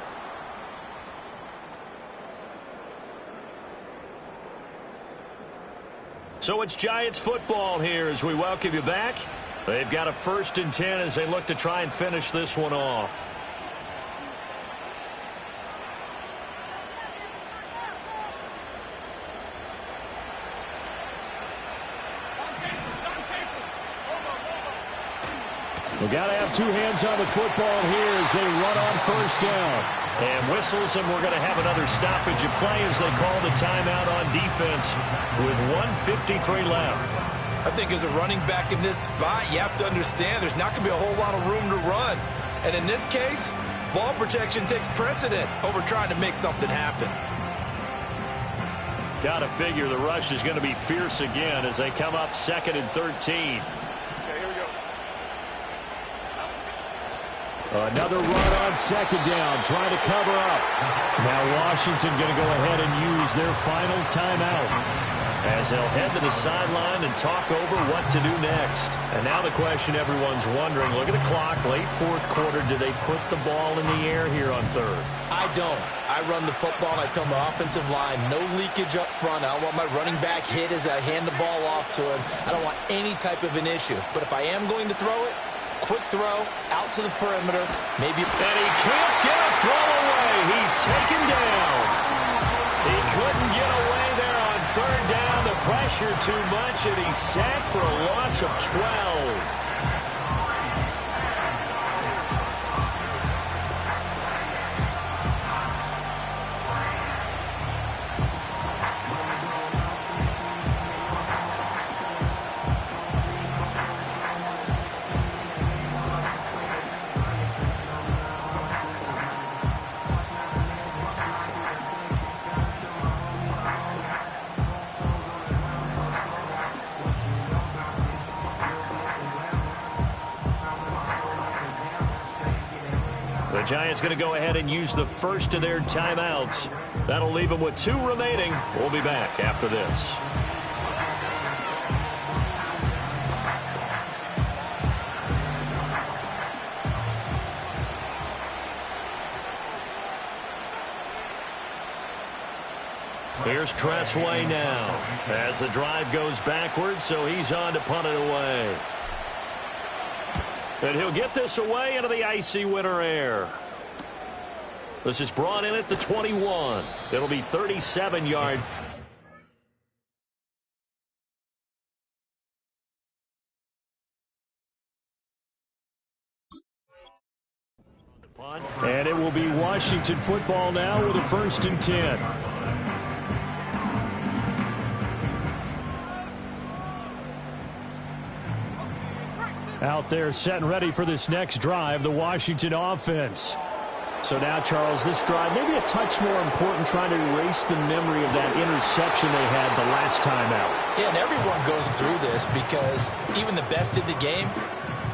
So it's Giants football here as we welcome you back. They've got a 1st and 10 as they look to try and finish this one off. We've got to have 2 hands on the football here as they run on 1st down. And whistles, and we're going to have another stoppage of play as they call the timeout on defense with 1:53 left. I think as a running back in this spot, you have to understand there's not going to be a whole lot of room to run. And in this case, ball protection takes precedent over trying to make something happen. Got to figure the rush is going to be fierce again as they come up 2nd and 13. Another run on 2nd down, trying to cover up. Now Washington going to go ahead and use their final timeout as they'll head to the sideline and talk over what to do next. And now the question everyone's wondering, look at the clock, late 4th quarter, do they put the ball in the air here on 3rd? I don't. I run the football and I tell my offensive line, no leakage up front. I don't want my running back hit as I hand the ball off to him. I don't want any type of an issue. But if I am going to throw it, quick throw out to the perimeter. Maybe. And he can't get a throw away. He's taken down. He couldn't get away there on 3rd down. The pressure too much, and he's sacked for a loss of 12. Giants going to go ahead and use the first of their timeouts. That'll leave them with 2 remaining. We'll be back after this. Here's Tressway now as the drive goes backwards, so he's on to punt it away. And he'll get this away into the icy winter air. This is brought in at the 21. It'll be 37-yard. And it will be Washington football now with a 1st and 10. Out there set and ready for this next drive, the Washington offense. So now, Charles, this drive maybe a touch more important, trying to erase the memory of that interception they had the last time out. Yeah, and everyone goes through this because even the best in the game,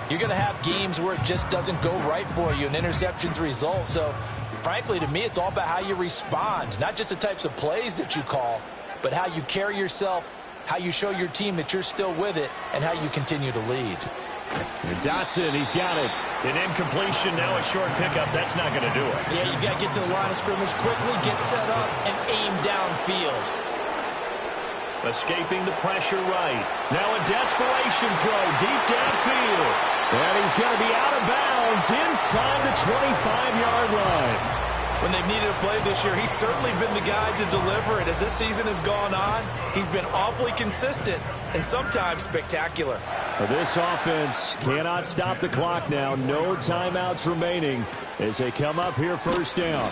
you're going to have games where it just doesn't go right for you, and interceptions result. So, frankly, to me, it's all about how you respond, not just the types of plays that you call, but how you carry yourself, how you show your team that you're still with it, and how you continue to lead. And Dotson, he's got it. An incompletion, now a short pickup. That's not going to do it. Yeah, you've got to get to the line of scrimmage quickly, get set up, and aim downfield. Escaping the pressure right. Now a desperation throw deep downfield. And he's going to be out of bounds inside the 25-yard line. When they've needed a play this year, he's certainly been the guy to deliver it. As this season has gone on, he's been awfully consistent and sometimes spectacular. This offense cannot stop the clock now. No timeouts remaining as they come up here 1st down.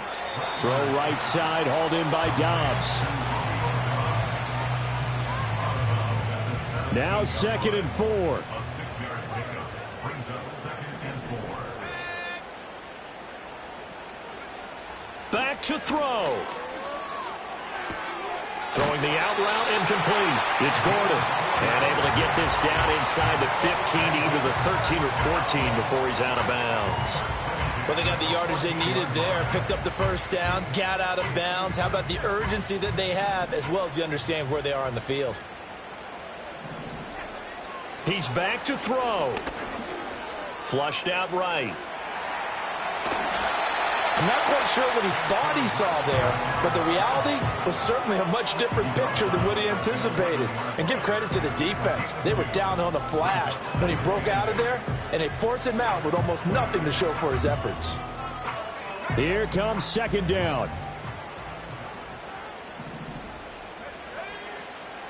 Throw right side, hauled in by Dobbs. Now 2nd and 4. A 6-yard pickup brings up 2nd and 4. Back to throw. Throwing the out route, incomplete. It's Gordon. And able to get this down inside the 15, either the 13 or 14 before he's out of bounds. Well, they got the yardage they needed there. Picked up the 1st down, got out of bounds. How about the urgency that they have, as well as the understanding where they are on the field? He's back to throw. Flushed out right. I'm not quite sure what he thought he saw there, but the reality was certainly a much different picture than what he anticipated. And give credit to the defense. They were down on the flash when he broke out of there, and they forced him out with almost nothing to show for his efforts. Here comes 2nd down.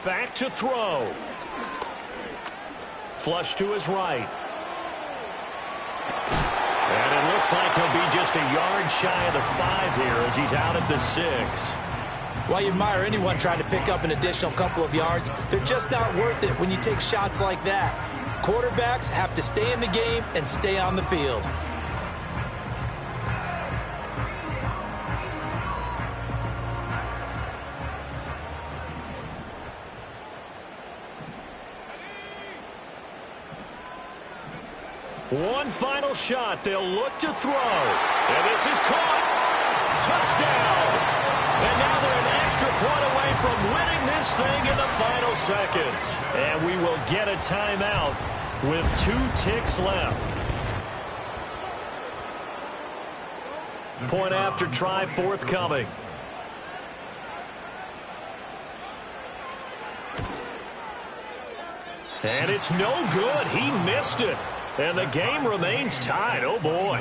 Back to throw. Flush to his right. And it looks like he'll be just a yard shy of the 5 here as he's out at the 6. While you admire anyone trying to pick up an additional couple of yards, they're just not worth it when you take shots like that. Quarterbacks have to stay in the game and stay on the field. One final shot. They'll look to throw. And this is caught. Touchdown. And now they're an extra point away from winning this thing in the final seconds. And we will get a timeout with 2 ticks left. Point after try forthcoming. And it's no good. He missed it. And the game remains tied. Oh, boy.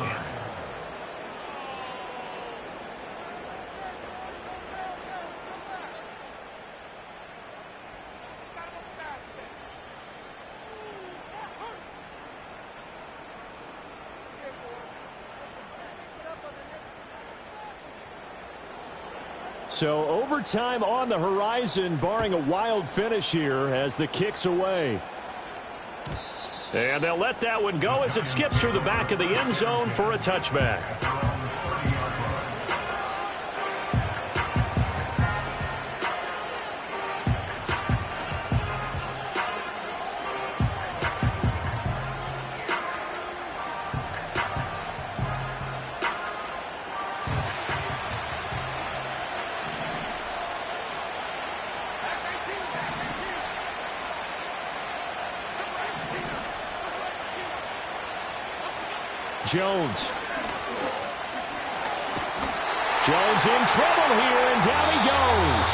So overtime on the horizon, barring a wild finish here as the kick's away. And they'll let that one go as it skips through the back of the end zone for a touchback. Jones. Jones in trouble here, and down he goes.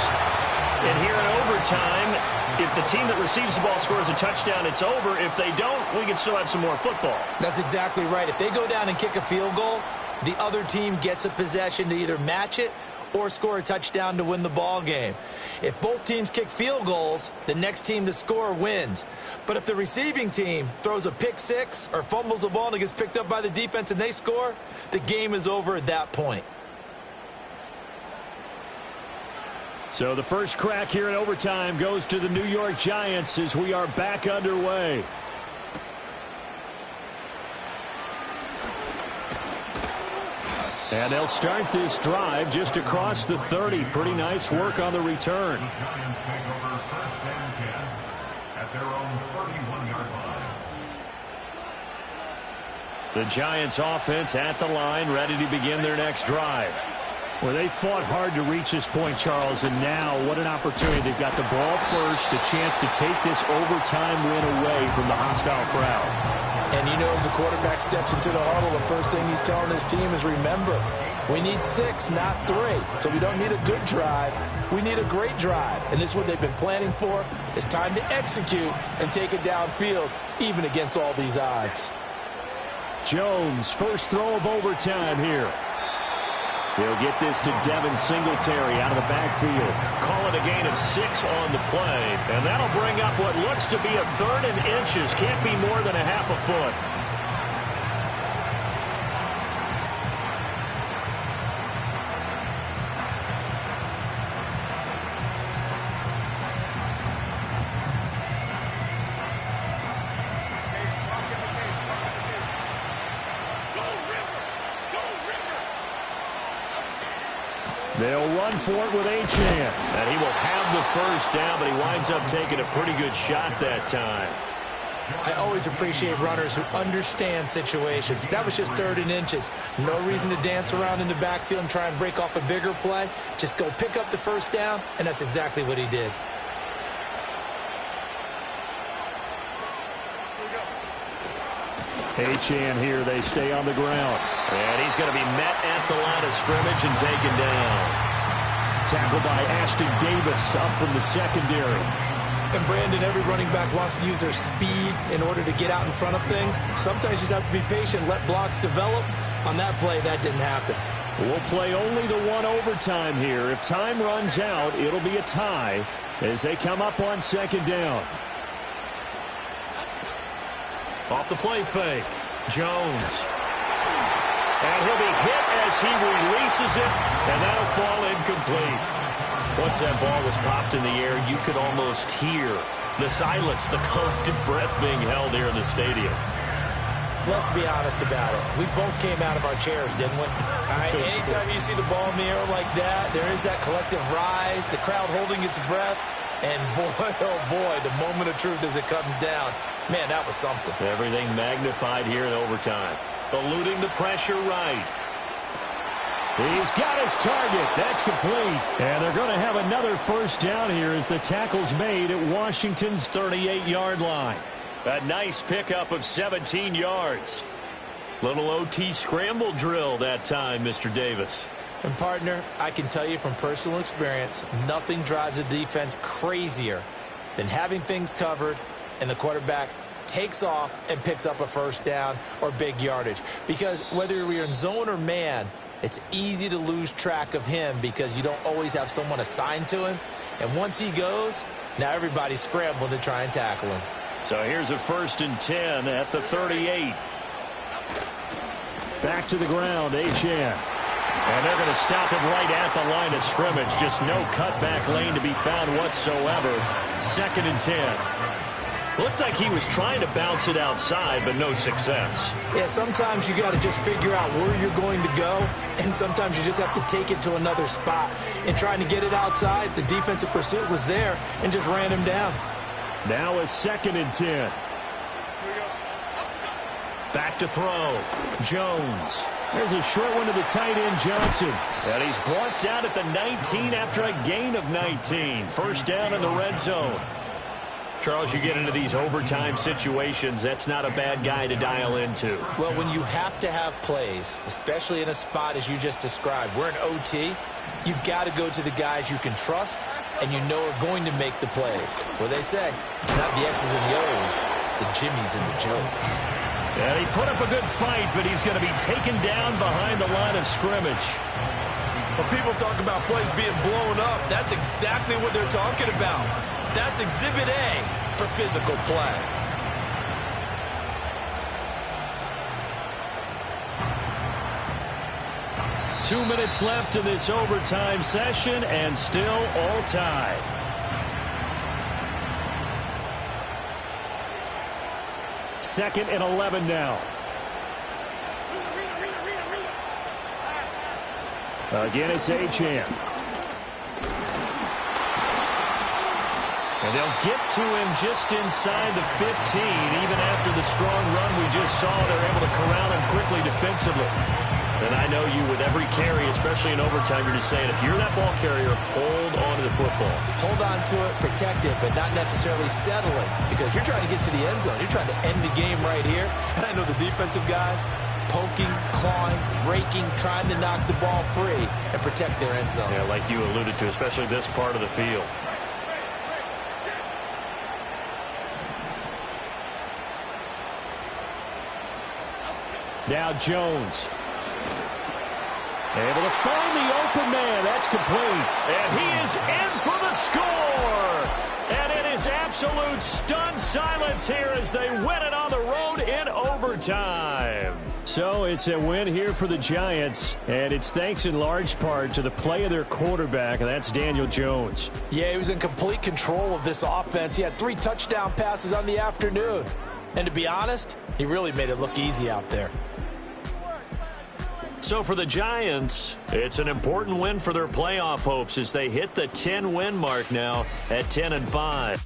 And here in overtime, if the team that receives the ball scores a touchdown, it's over. If they don't, we can still have some more football. That's exactly right. If they go down and kick a field goal, the other team gets a possession to either match it or score a touchdown to win the ball game. If both teams kick field goals, the next team to score wins. But if the receiving team throws a pick six or fumbles the ball and it gets picked up by the defense and they score, the game is over at that point. So the first crack here in overtime goes to the New York Giants as we are back underway. And they'll start this drive just across the 30. Pretty nice work on the return. The Giants take over first and 10 at their own 31-yard line. The Giants offense at the line, ready to begin their next drive. Well, they fought hard to reach this point, Charles, and now what an opportunity. They've got the ball first, a chance to take this overtime win away from the hostile crowd. And you know, as the quarterback steps into the huddle, the first thing he's telling his team is, remember, we need 6, not 3. So we don't need a good drive. We need a great drive. And this is what they've been planning for. It's time to execute and take it downfield, even against all these odds. Jones, first throw of overtime here. He'll get this to Devin Singletary out of the backfield. Call it a gain of 6 on the play. And that'll bring up what looks to be a 3rd and inches. Can't be more than a half a foot. They'll run for it with Achane. And he will have the first down, but he winds up taking a pretty good shot that time. I always appreciate runners who understand situations. That was just 3rd and inches. No reason to dance around in the backfield and try and break off a bigger play. Just go pick up the first down, and that's exactly what he did. Achane here, they stay on the ground. And he's going to be met at the line of scrimmage and taken down. Tackled by Ashton Davis up from the secondary. And Brandon, every running back wants to use their speed in order to get out in front of things. Sometimes you just have to be patient, let blocks develop. On that play, that didn't happen. We'll play only the one overtime here. If time runs out, it'll be a tie as they come up on 2nd down. Off the play fake, Jones. And he'll be hit as he releases it, and that'll fall incomplete. Once that ball was popped in the air, you could almost hear the silence, the collective breath being held here in the stadium. Let's be honest about it. We both came out of our chairs, didn't we? Anytime you see the ball in the air like that, there is that collective rise, the crowd holding its breath, and boy, oh boy, the moment of truth as it comes down. Man, that was something. Everything magnified here in overtime. Eluding the pressure right. He's got his target. That's complete. And they're going to have another first down here as the tackle's made at Washington's 38-yard line. A nice pickup of 17 yards. Little OT scramble drill that time, Mr. Davis. And, partner, I can tell you from personal experience, nothing drives a defense crazier than having things covered and the quarterback takes off and picks up a first down or big yardage. Because whether you're in zone or man, it's easy to lose track of him because you don't always have someone assigned to him. And once he goes, now everybody's scrambling to try and tackle him. So here's a 1st and 10 at the 38. Back to the ground, Achane. And they're going to stop him right at the line of scrimmage. Just no cutback lane to be found whatsoever. 2nd and 10. Looked like he was trying to bounce it outside, but no success. Yeah, sometimes you got to just figure out where you're going to go, and sometimes you just have to take it to another spot. And trying to get it outside, the defensive pursuit was there and just ran him down. Now a 2nd and 10. Back to throw. Jones. There's a short one to the tight end, Johnson. And he's brought down at the 19 after a gain of 19. First down in the red zone. Charles, you get into these overtime situations, that's not a bad guy to dial into. Well, when you have to have plays, especially in a spot as you just described, we're in OT, you've got to go to the guys you can trust and you know are going to make the plays. Well, they say it's not the X's and the O's, it's the Jimmies and the Joes. And he put up a good fight, but he's going to be taken down behind the line of scrimmage. When people talk about plays being blown up, that's exactly what they're talking about. That's Exhibit A for physical play. Two minutes left in this overtime session, and still all tied. Second and 11 now. Again, it's Achane. And they'll get to him just inside the 15. Even after the strong run we just saw, they're able to corral him quickly defensively. And I know you, with every carry, especially in overtime, you're just saying, if you're that ball carrier, hold on to the football. Hold on to it, protect it, but not necessarily settling, because you're trying to get to the end zone. You're trying to end the game right here. And I know the defensive guys, poking, clawing, raking, trying to knock the ball free and protect their end zone. Yeah, like you alluded to, especially this part of the field. Now Jones. Able to find the open man. That's complete. And he is in for the score. And it is absolute stunned silence here as they win it on the road in overtime. So it's a win here for the Giants, and it's thanks in large part to the play of their quarterback, and that's Daniel Jones. Yeah, he was in complete control of this offense. He had 3 touchdown passes on the afternoon. And to be honest, he really made it look easy out there. So for the Giants, it's an important win for their playoff hopes as they hit the 10-win mark now at 10-5.